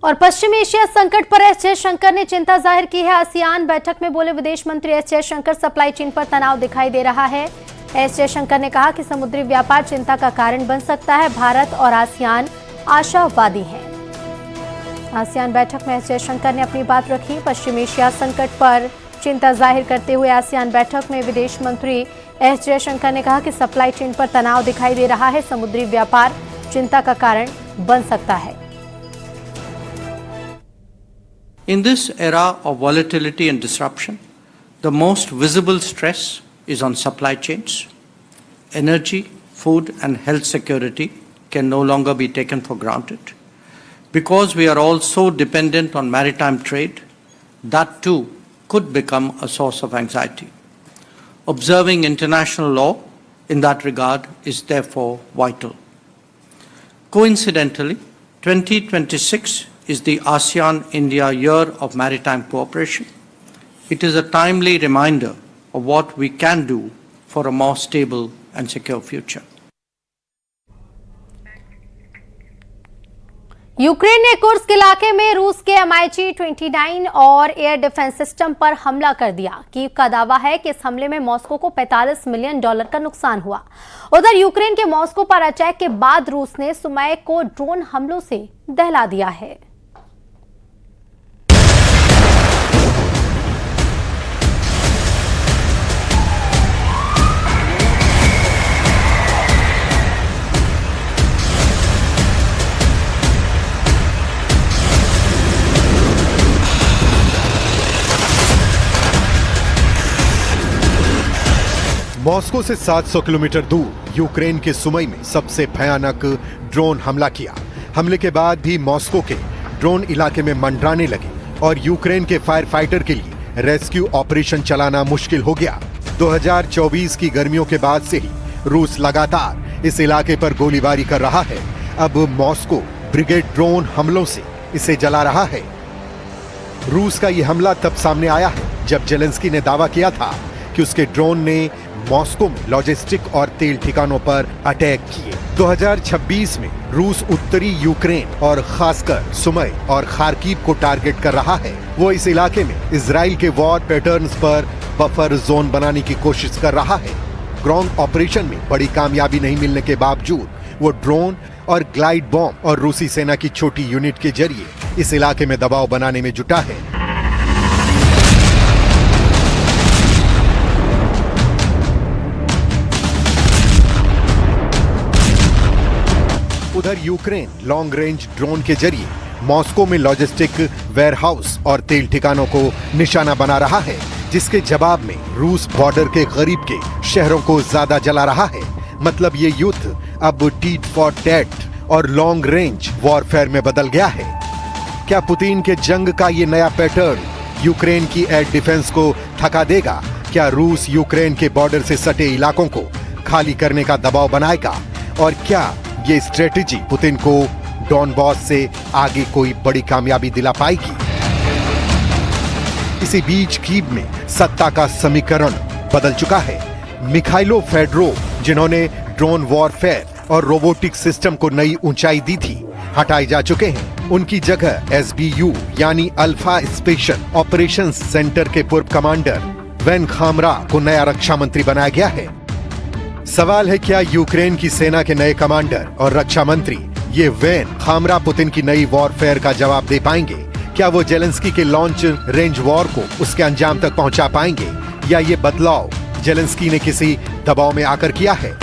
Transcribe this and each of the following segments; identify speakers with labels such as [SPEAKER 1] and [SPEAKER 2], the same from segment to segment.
[SPEAKER 1] और पश्चिम एशिया संकट पर एस जयशंकर ने चिंता जाहिर की है। आसियान बैठक में बोले विदेश मंत्री एस जयशंकर, सप्लाई चेन पर तनाव दिखाई दे रहा है। एस जयशंकर ने कहा कि समुद्री व्यापार चिंता का कारण बन सकता है। भारत और आसियान आशावादी हैं। आसियान बैठक में एस जयशंकर ने अपनी बात रखी। पश्चिम एशिया संकट पर चिंता जाहिर करते हुए आसियान बैठक में विदेश मंत्री एस जयशंकर ने कहा कि सप्लाई चेन पर तनाव दिखाई दे रहा है। समुद्री व्यापार चिंता का कारण बन सकता है।
[SPEAKER 2] In this era of volatility and disruption, the most visible stress is on supply chains. Energy, food and health security can no longer be taken for granted. Because we are all so dependent on maritime trade, that too could become a source of anxiety. Observing international law in that regard is therefore vital. Coincidentally, 2026 is the ASEAN-India Year of Maritime Cooperation. It is a timely reminder of what we can do for a more stable and secure future.
[SPEAKER 1] Ukraine ने Kursk इलाके में रूस के MiG-29 और air defence system पर हमला कर दिया। कीव का दावा है कि इस हमले में मॉस्को को $45 मिलियन का नुकसान हुआ। उधर यूक्रेन के मॉस्को पर अटैक के बाद रूस ने सुमाय को ड्रोन हमलों से दहला दिया है।
[SPEAKER 3] मॉस्को से 700 किलोमीटर दूर यूक्रेन के सुमई में सबसे भयानक ड्रोन हमला किया। हमले के बाद भी मॉस्को के ड्रोन इलाके में मंडराने लगे और यूक्रेन के फायर फाइटर के लिए रेस्क्यू ऑपरेशन चलाना मुश्किल हो गया। 2024 की गर्मियों के बाद से ही रूस लगातार इस इलाके पर गोलीबारी कर रहा है। अब मॉस्को ब्रिगेड ड्रोन हमलों से इसे जला रहा है। रूस का यह हमला तब सामने आया है जब जेलेंस्की ने दावा किया था कि उसके ड्रोन ने मॉस्को में लॉजिस्टिक और तेल ठिकानों पर अटैक किए। 2026 में रूस उत्तरी यूक्रेन और खासकर सुमय और खार्किव को टारगेट कर रहा है। वो इस इलाके में इजराइल के वॉर पैटर्न्स पर बफर जोन बनाने की कोशिश कर रहा है। ग्राउंड ऑपरेशन में बड़ी कामयाबी नहीं मिलने के बावजूद वो ड्रोन और ग्लाइड बॉम्ब और रूसी सेना की छोटी यूनिट के जरिए इस इलाके में दबाव बनाने में जुटा है। उधर यूक्रेन लॉन्ग रेंज ड्रोन के जरिए मॉस्को में लॉजिस्टिक वेयरहाउस और तेल ठिकानों को निशाना बना रहा है, जिसके जवाब में रूस बॉर्डर के करीब के शहरों को ज्यादा जला रहा है। मतलब ये युद्ध अब टीट फॉर टैट और लॉन्ग रेंज वॉरफेयर में बदल गया है। क्या पुतिन के जंग का ये नया पैटर्न यूक्रेन की एयर डिफेंस को थका देगा? क्या रूस यूक्रेन के बॉर्डर से सटे इलाकों को खाली करने का दबाव बनाएगा? और क्या ये स्ट्रेटेजी पुतिन को डॉनबॉस से आगे कोई बड़ी कामयाबी दिला पाएगी? इसी बीच कीव में सत्ता का समीकरण बदल चुका है। मिखाइलो फेडरोव, जिन्होंने ड्रोन वॉरफेयर और रोबोटिक सिस्टम को नई ऊंचाई दी थी, हटाए जा चुके हैं। उनकी जगह SBU यानी अल्फा स्पेशल ऑपरेशंस सेंटर के पूर्व कमांडर वेन खामरा को नया रक्षा मंत्री बनाया गया है। सवाल है, क्या यूक्रेन की सेना के नए कमांडर और रक्षा मंत्री ये वेन खामरा पुतिन की नई वॉरफेयर का जवाब दे पाएंगे? क्या वो जेलेंस्की के लॉन्च रेंज वॉर को उसके अंजाम तक पहुंचा पाएंगे, या ये बदलाव जेलेंस्की ने किसी दबाव में आकर किया है?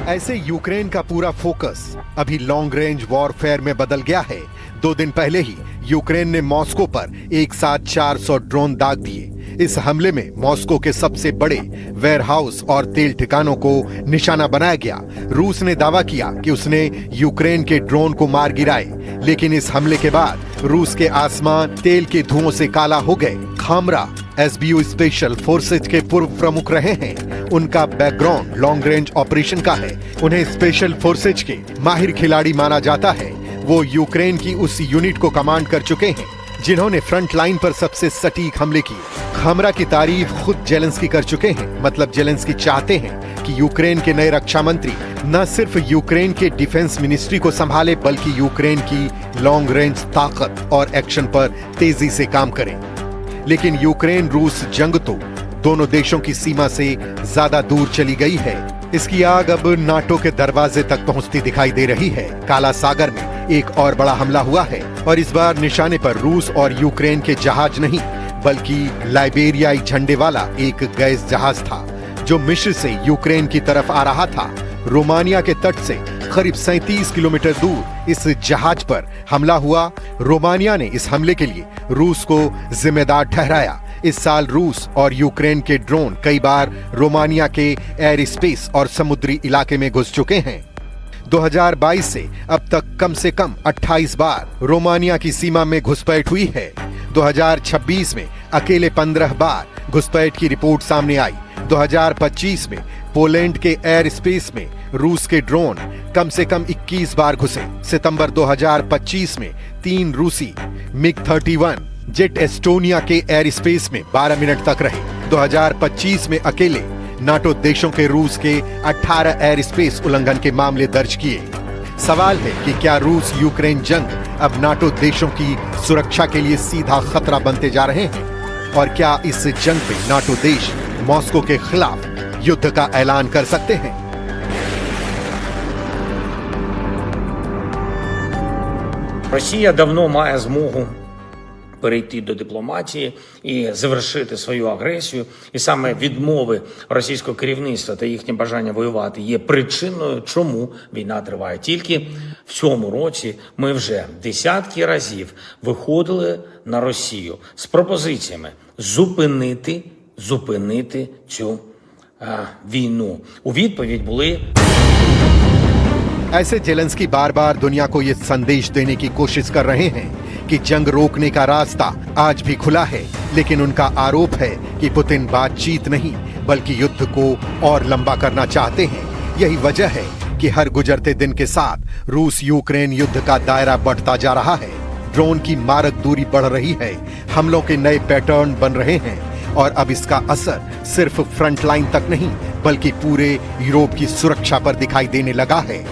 [SPEAKER 3] ऐसे यूक्रेन का पूरा फोकस अभी लॉन्ग रेंज वॉरफेयर में बदल गया है। 2 दिन पहले ही यूक्रेन ने मॉस्को पर एक साथ 400 ड्रोन दाग दिए। इस हमले में मॉस्को के सबसे बड़े वेयरहाउस और तेल ठिकानों को निशाना बनाया गया। रूस ने दावा किया कि उसने यूक्रेन के ड्रोन को मार गिराए, लेकिन इस हमले के बाद रूस के आसमान तेल के धुओं से काला हो गए। खामरा SBU स्पेशल फोर्सेज के पूर्व प्रमुख रहे हैं। उनका बैकग्राउंड लॉन्ग रेंज ऑपरेशन का है। उन्हें स्पेशल फोर्सेज के माहिर खिलाड़ी माना जाता है। वो यूक्रेन की उस यूनिट को कमांड कर चुके हैं जिन्होंने फ्रंट लाइन पर सबसे सटीक हमले किए। हमला की तारीफ खुद जेलेंस्की कर चुके हैं। मतलब जेलेंस्की चाहते हैं कि यूक्रेन के नए रक्षा मंत्री न सिर्फ यूक्रेन के डिफेंस मिनिस्ट्री को संभाले बल्कि यूक्रेन की लॉन्ग रेंज ताकत और एक्शन पर तेजी से काम करें। लेकिन यूक्रेन रूस जंग तो दोनों देशों की सीमा से ज्यादा दूर चली गई है। इसकी आग अब नाटो के दरवाजे तक पहुंचती दिखाई दे रही है। काला सागर में एक और बड़ा हमला हुआ है और इस बार निशाने पर रूस और यूक्रेन के जहाज नहीं बल्कि लाइबेरियाई झंडे वाला एक गैस जहाज था जो मिस्र से यूक्रेन की तरफ आ रहा था। रोमानिया के तट से करीब 37 किलोमीटर दूर इस जहाज पर हमला हुआ। रोमानिया ने इस हमले के लिए रूस को जिम्मेदार ठहराया। इस साल रूस और यूक्रेन के ड्रोन कई बार रोमानिया के एयर स्पेस और समुद्री इलाके में घुस चुके हैं। 2022 से अब तक कम से कम 28 बार रोमानिया की सीमा में घुसपैठ हुई है। 2026 में अकेले 15 बार घुसपैठ की रिपोर्ट सामने आई। 2025 में पोलैंड के एयर स्पेस में रूस के ड्रोन कम से कम 21 बार घुसे। सितंबर 2025 में 3 रूसी मिग-31 जेट एस्टोनिया के एयर स्पेस में 12 मिनट तक रहे। 2025 में अकेले नाटो देशों के रूस के 18 एयर स्पेस उल्लंघन के मामले दर्ज किए। सवाल है कि क्या रूस यूक्रेन जंग अब नाटो देशों की सुरक्षा के लिए सीधा खतरा बनते जा रहे हैं और क्या इस जंग पे नाटो देश मॉस्को के खिलाफ युद्ध का ऐलान कर सकते हैं?
[SPEAKER 4] Росія давно має змогу перейти до дипломатії і завершити свою агресію. І саме відмови російського керівництва та їхнє бажання воювати є причиною, чому війна триває. Тільки в цьому році ми вже десятки разів виходили на Росію з пропозиціями зупинити цю війну. У відповідь були
[SPEAKER 3] ऐसे जेलेंस्की बार बार दुनिया को ये संदेश देने की कोशिश कर रहे हैं कि जंग रोकने का रास्ता आज भी खुला है। लेकिन उनका आरोप है कि पुतिन बातचीत नहीं बल्कि युद्ध को और लंबा करना चाहते हैं। यही वजह है कि हर गुजरते दिन के साथ रूस यूक्रेन युद्ध का दायरा बढ़ता जा रहा है। ड्रोन की मारक दूरी बढ़ रही है, हमलों के नए पैटर्न बन रहे हैं और अब इसका असर सिर्फ फ्रंट लाइन तक नहीं बल्कि पूरे यूरोप की सुरक्षा पर दिखाई देने लगा है।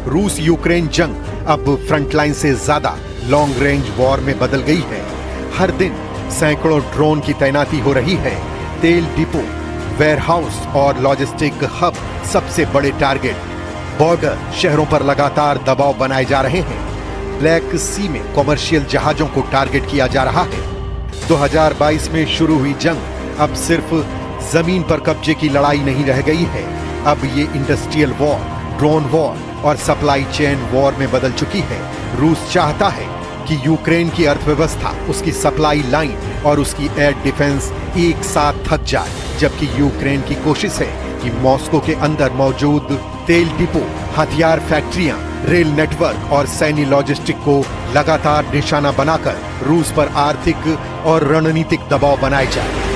[SPEAKER 3] रूस यूक्रेन जंग अब फ्रंट लाइन से ज्यादा लॉन्ग रेंज वॉर में बदल गई है। हर दिन सैकड़ों ड्रोन की तैनाती हो रही है। तेल डिपो, वेयरहाउस और लॉजिस्टिक हब सबसे बड़े टारगेट। बॉर्डर शहरों पर लगातार दबाव बनाए जा रहे हैं। ब्लैक सी में कॉमर्शियल जहाजों को टारगेट किया जा रहा है। 2022 में शुरू हुई जंग अब सिर्फ जमीन पर कब्जे की लड़ाई नहीं रह गई है। अब ये इंडस्ट्रियल वॉर, ड्रोन वॉर और सप्लाई चेन वॉर में बदल चुकी है। रूस चाहता है कि यूक्रेन की अर्थव्यवस्था, उसकी सप्लाई लाइन और उसकी एयर डिफेंस एक साथ थक जाए, जबकि यूक्रेन की कोशिश है कि मॉस्को के अंदर मौजूद तेल डिपो, हथियार फैक्ट्रियां, रेल नेटवर्क और सैन्य लॉजिस्टिक को लगातार निशाना बनाकर रूस पर आर्थिक और रणनीतिक दबाव बनाए जाए।